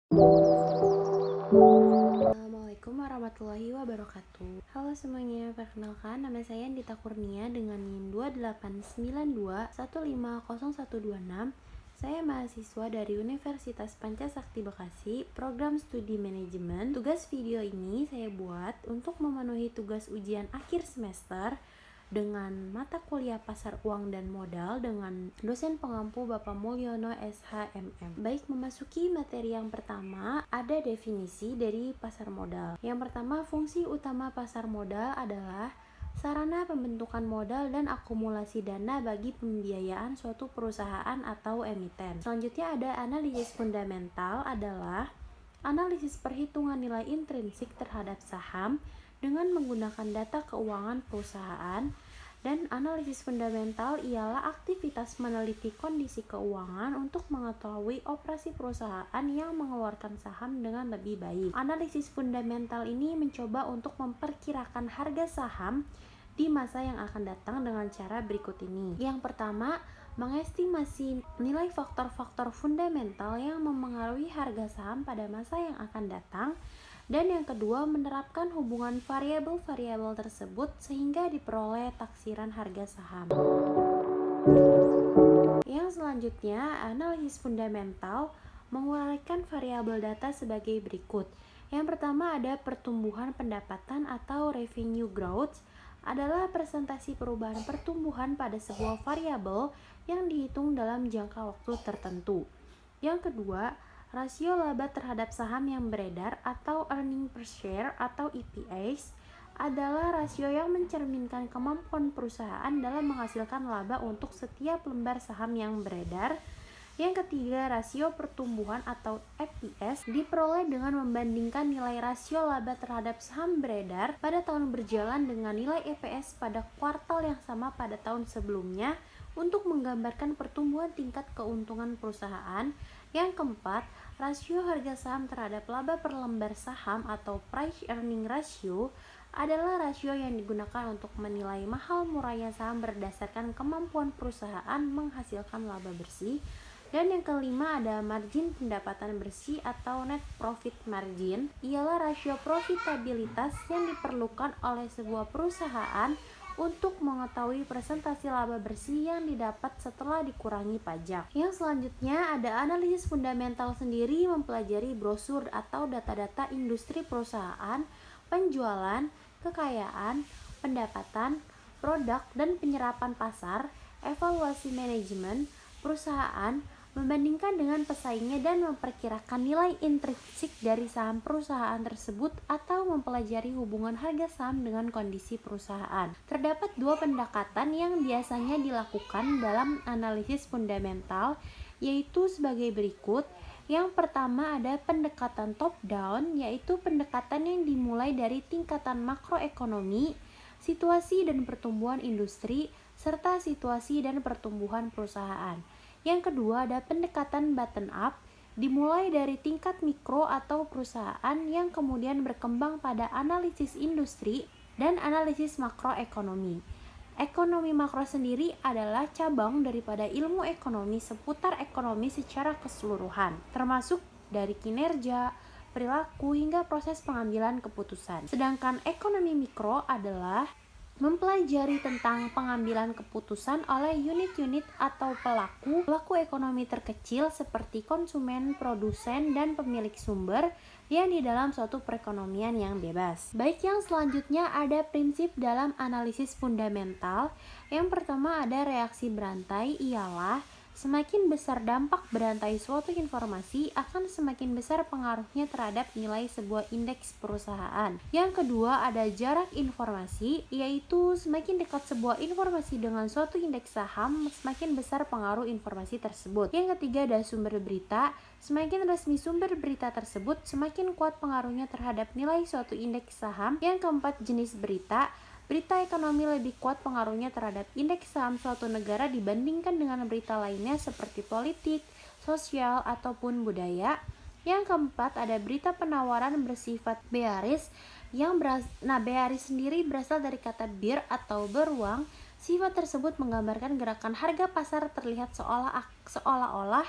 Assalamualaikum warahmatullahi wabarakatuh. Halo semuanya, perkenalkan nama saya Andita Kurnia dengan NIM 28921501126. Saya mahasiswa dari Universitas Pancasakti Bekasi, program studi manajemen. Tugas video ini saya buat untuk memenuhi tugas ujian akhir semester dengan mata kuliah pasar uang dan modal dengan dosen pengampu Bapak Mulyono SHMM. Baik, memasuki materi yang pertama, ada definisi dari pasar modal. Yang pertama, fungsi utama pasar modal adalah sarana pembentukan modal dan akumulasi dana bagi pembiayaan suatu perusahaan atau emiten. Selanjutnya ada analisis fundamental, adalah analisis perhitungan nilai intrinsik terhadap saham dengan menggunakan data keuangan perusahaan. Dan analisis fundamental ialah aktivitas meneliti kondisi keuangan untuk mengetahui operasi perusahaan yang mengeluarkan saham dengan lebih baik. Analisis fundamental ini mencoba untuk memperkirakan harga saham di masa yang akan datang dengan cara berikut ini. Yang pertama, mengestimasi nilai faktor-faktor fundamental yang memengaruhi harga saham pada masa yang akan datang. Dan yang kedua, menerapkan hubungan variabel-variabel tersebut sehingga diperoleh taksiran harga saham. Yang selanjutnya, analisis fundamental menguraikan variabel data sebagai berikut. Yang pertama ada pertumbuhan pendapatan atau revenue growth, adalah presentasi perubahan pertumbuhan pada sebuah variabel yang dihitung dalam jangka waktu tertentu. Yang kedua, rasio laba terhadap saham yang beredar atau earning per share atau EPS adalah rasio yang mencerminkan kemampuan perusahaan dalam menghasilkan laba untuk setiap lembar saham yang beredar. Yang ketiga, rasio pertumbuhan atau EPS diperoleh dengan membandingkan nilai rasio laba terhadap saham beredar pada tahun berjalan dengan nilai EPS pada kuartal yang sama pada tahun sebelumnya untuk menggambarkan pertumbuhan tingkat keuntungan perusahaan. Yang keempat, rasio harga saham terhadap laba per lembar saham atau price earning ratio adalah rasio yang digunakan untuk menilai mahal murahnya saham berdasarkan kemampuan perusahaan menghasilkan laba bersih. Dan yang kelima ada margin pendapatan bersih atau net profit margin, ialah rasio profitabilitas yang diperlukan oleh sebuah perusahaan untuk mengetahui presentasi laba bersih yang didapat setelah dikurangi pajak. Yang selanjutnya ada analisis fundamental sendiri, mempelajari brosur atau data-data industri perusahaan, penjualan, kekayaan, pendapatan, produk dan penyerapan pasar, evaluasi manajemen perusahaan, membandingkan dengan pesaingnya dan memperkirakan nilai intrinsik dari saham perusahaan tersebut atau mempelajari hubungan harga saham dengan kondisi perusahaan. Terdapat dua pendekatan yang biasanya dilakukan dalam analisis fundamental, yaitu sebagai berikut. Yang pertama ada pendekatan top down, yaitu pendekatan yang dimulai dari tingkatan makroekonomi, situasi dan pertumbuhan industri, serta situasi dan pertumbuhan perusahaan. Yang kedua ada pendekatan bottom up, dimulai dari tingkat mikro atau perusahaan yang kemudian berkembang pada analisis industri dan analisis makroekonomi. Ekonomi makro sendiri adalah cabang daripada ilmu ekonomi seputar ekonomi secara keseluruhan, termasuk dari kinerja, perilaku hingga proses pengambilan keputusan. Sedangkan ekonomi mikro adalah mempelajari tentang pengambilan keputusan oleh unit-unit atau pelaku ekonomi terkecil seperti konsumen, produsen, dan pemilik sumber yang di dalam suatu perekonomian yang bebas. Baik, yang selanjutnya ada prinsip dalam analisis fundamental. Yang pertama ada reaksi berantai, ialah semakin besar dampak berantai suatu informasi akan semakin besar pengaruhnya terhadap nilai sebuah indeks perusahaan. Yang kedua ada jarak informasi, yaitu semakin dekat sebuah informasi dengan suatu indeks saham, semakin besar pengaruh informasi tersebut. Yang ketiga ada sumber berita, semakin resmi sumber berita tersebut, semakin kuat pengaruhnya terhadap nilai suatu indeks saham. Yang keempat jenis berita, berita ekonomi lebih kuat pengaruhnya terhadap indeks saham suatu negara dibandingkan dengan berita lainnya seperti politik, sosial, ataupun budaya. Yang keempat ada berita penawaran bersifat bearish. Bearish sendiri berasal dari kata bear atau beruang. Sifat tersebut menggambarkan gerakan harga pasar terlihat seolah-olah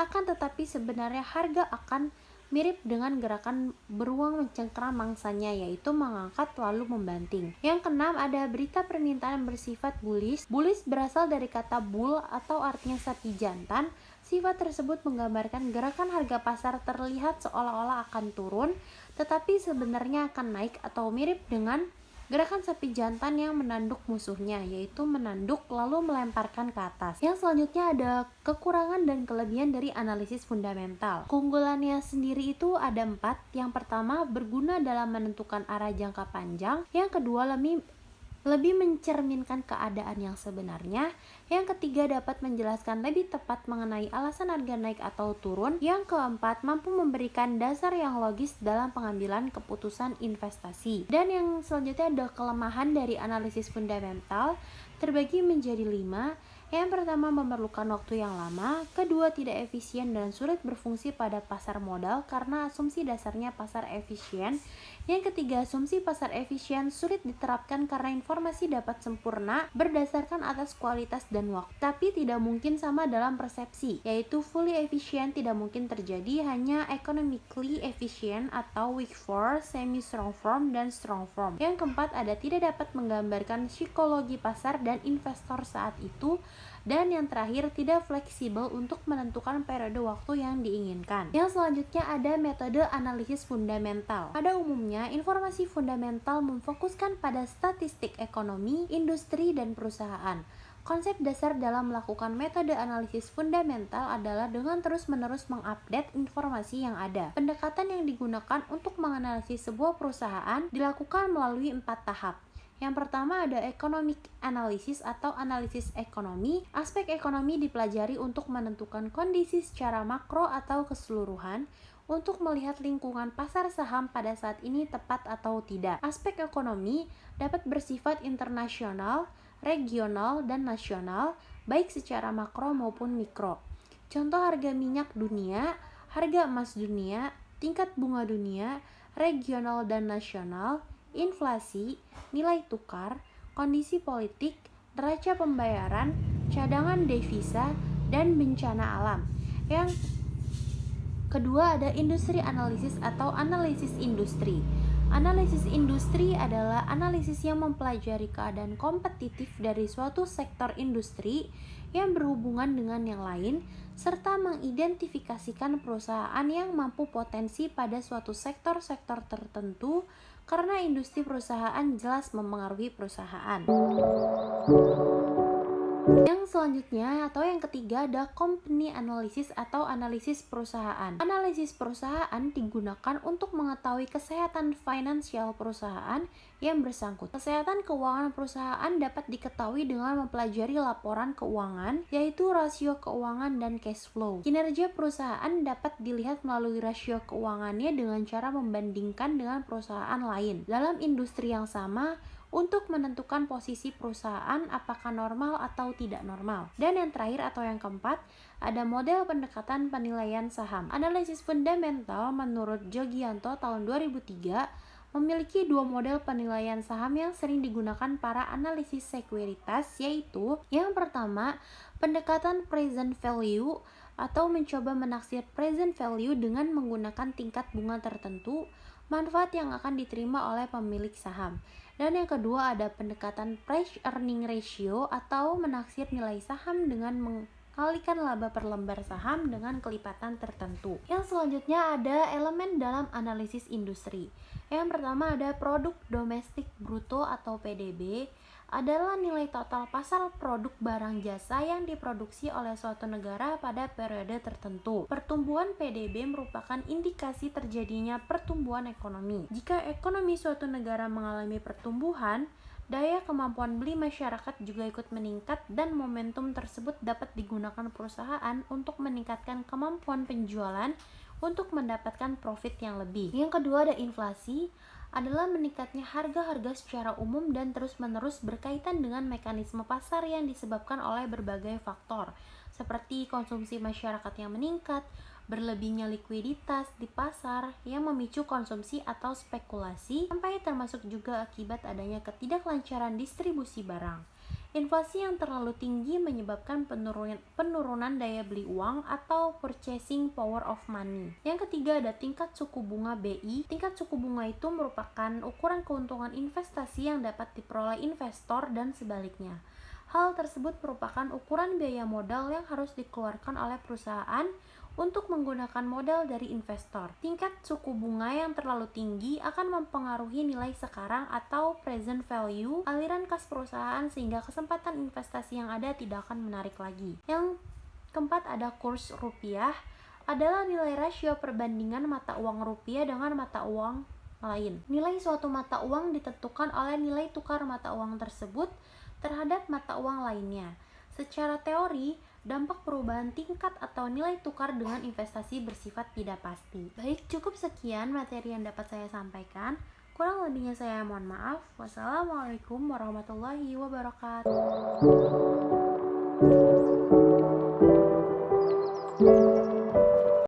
akan, tetapi sebenarnya harga akan mirip dengan gerakan beruang mencengkram mangsanya, yaitu mengangkat lalu membanting. Yang keenam ada berita permintaan bersifat bullish. Bullish berasal dari kata bull atau artinya sapi jantan. Sifat tersebut menggambarkan gerakan harga pasar terlihat seolah-olah akan turun, tetapi sebenarnya akan naik, atau mirip dengan gerakan sapi jantan yang menanduk musuhnya, yaitu menanduk lalu melemparkan ke atas. Yang selanjutnya ada kekurangan dan kelebihan dari analisis fundamental. Keunggulannya sendiri itu ada 4. Yang pertama, berguna dalam menentukan arah jangka panjang. Yang kedua, lebih mencerminkan keadaan yang sebenarnya. Yang ketiga, dapat menjelaskan lebih tepat mengenai alasan harga naik atau turun. Yang keempat, mampu memberikan dasar yang logis dalam pengambilan keputusan investasi. Dan yang selanjutnya ada kelemahan dari analisis fundamental, terbagi menjadi 5. Yang pertama, memerlukan waktu yang lama. Kedua, tidak efisien dan sulit berfungsi pada pasar modal karena asumsi dasarnya pasar efisien. Yang ketiga, asumsi pasar efisien sulit diterapkan karena informasi dapat sempurna berdasarkan atas kualitas dan waktu, tapi tidak mungkin sama dalam persepsi, yaitu fully efficient tidak mungkin terjadi, hanya economically efficient atau weak form, semi strong form, dan strong form. Yang keempat, ada tidak dapat menggambarkan psikologi pasar dan investor saat itu. Dan yang terakhir, tidak fleksibel untuk menentukan periode waktu yang diinginkan. Yang selanjutnya ada metode analisis fundamental. Pada umumnya, informasi fundamental memfokuskan pada statistik ekonomi, industri, dan perusahaan. Konsep dasar dalam melakukan metode analisis fundamental adalah dengan terus-menerus mengupdate informasi yang ada. Pendekatan yang digunakan untuk menganalisis sebuah perusahaan dilakukan melalui 4 tahap. Yang pertama ada economic analysis atau analisis ekonomi. Aspek ekonomi dipelajari untuk menentukan kondisi secara makro atau keseluruhan, untuk melihat lingkungan pasar saham pada saat ini tepat atau tidak. Aspek ekonomi dapat bersifat internasional, regional, dan nasional, baik secara makro maupun mikro. Contoh harga minyak dunia, harga emas dunia, tingkat bunga dunia, regional dan nasional, inflasi, nilai tukar, kondisi politik, neraca pembayaran, cadangan devisa, dan bencana alam. Yang kedua ada industri analisis atau analisis industri. Analisis industri adalah analisis yang mempelajari keadaan kompetitif dari suatu sektor industri yang berhubungan dengan yang lain, serta mengidentifikasikan perusahaan yang mampu potensi pada suatu sektor-sektor tertentu, karena industri perusahaan jelas mempengaruhi perusahaan. Yang selanjutnya atau yang ketiga ada company analysis atau analisis perusahaan. Analisis perusahaan digunakan untuk mengetahui kesehatan finansial perusahaan yang bersangkutan. Kesehatan keuangan perusahaan dapat diketahui dengan mempelajari laporan keuangan, yaitu rasio keuangan dan cash flow. Kinerja perusahaan dapat dilihat melalui rasio keuangannya dengan cara membandingkan dengan perusahaan lain dalam industri yang sama, untuk menentukan posisi perusahaan apakah normal atau tidak normal. Dan yang terakhir atau yang keempat, ada model pendekatan penilaian saham. Analisis fundamental menurut Jogianto tahun 2003 memiliki 2 model penilaian saham yang sering digunakan para analisis sekuritas, yaitu yang pertama, pendekatan present value atau mencoba menaksir present value dengan menggunakan tingkat bunga tertentu, manfaat yang akan diterima oleh pemilik saham. Dan yang kedua ada pendekatan price earning ratio atau menaksir nilai saham dengan mengalikan laba per lembar saham dengan kelipatan tertentu. Yang selanjutnya ada elemen dalam analisis industri. Yang pertama ada produk domestik bruto atau PDB, adalah nilai total pasar produk barang jasa yang diproduksi oleh suatu negara pada periode tertentu. Pertumbuhan PDB merupakan indikasi terjadinya pertumbuhan ekonomi. Jika ekonomi suatu negara mengalami pertumbuhan, daya kemampuan beli masyarakat juga ikut meningkat dan momentum tersebut dapat digunakan perusahaan untuk meningkatkan kemampuan penjualan untuk mendapatkan profit yang lebih. Yang kedua ada inflasi, adalah meningkatnya harga-harga secara umum dan terus-menerus berkaitan dengan mekanisme pasar yang disebabkan oleh berbagai faktor, seperti konsumsi masyarakat yang meningkat, berlebihnya likuiditas di pasar yang memicu konsumsi atau spekulasi, sampai termasuk juga akibat adanya ketidaklancaran distribusi barang. Inflasi yang terlalu tinggi menyebabkan penurunan daya beli uang atau purchasing power of money. Yang ketiga ada tingkat suku bunga BI. Tingkat suku bunga itu merupakan ukuran keuntungan investasi yang dapat diperoleh investor dan sebaliknya. Hal tersebut merupakan ukuran biaya modal yang harus dikeluarkan oleh perusahaan untuk menggunakan modal dari investor. Tingkat suku bunga yang terlalu tinggi akan mempengaruhi nilai sekarang atau present value aliran kas perusahaan sehingga kesempatan investasi yang ada tidak akan menarik lagi. Yang keempat ada kurs rupiah, adalah nilai rasio perbandingan mata uang rupiah dengan mata uang lain. Nilai suatu mata uang ditentukan oleh nilai tukar mata uang tersebut terhadap mata uang lainnya. Secara teori, dampak perubahan tingkat atau nilai tukar dengan investasi bersifat tidak pasti. Baik, cukup sekian materi yang dapat saya sampaikan. Kurang lebihnya saya mohon maaf. Wassalamualaikum warahmatullahi wabarakatuh.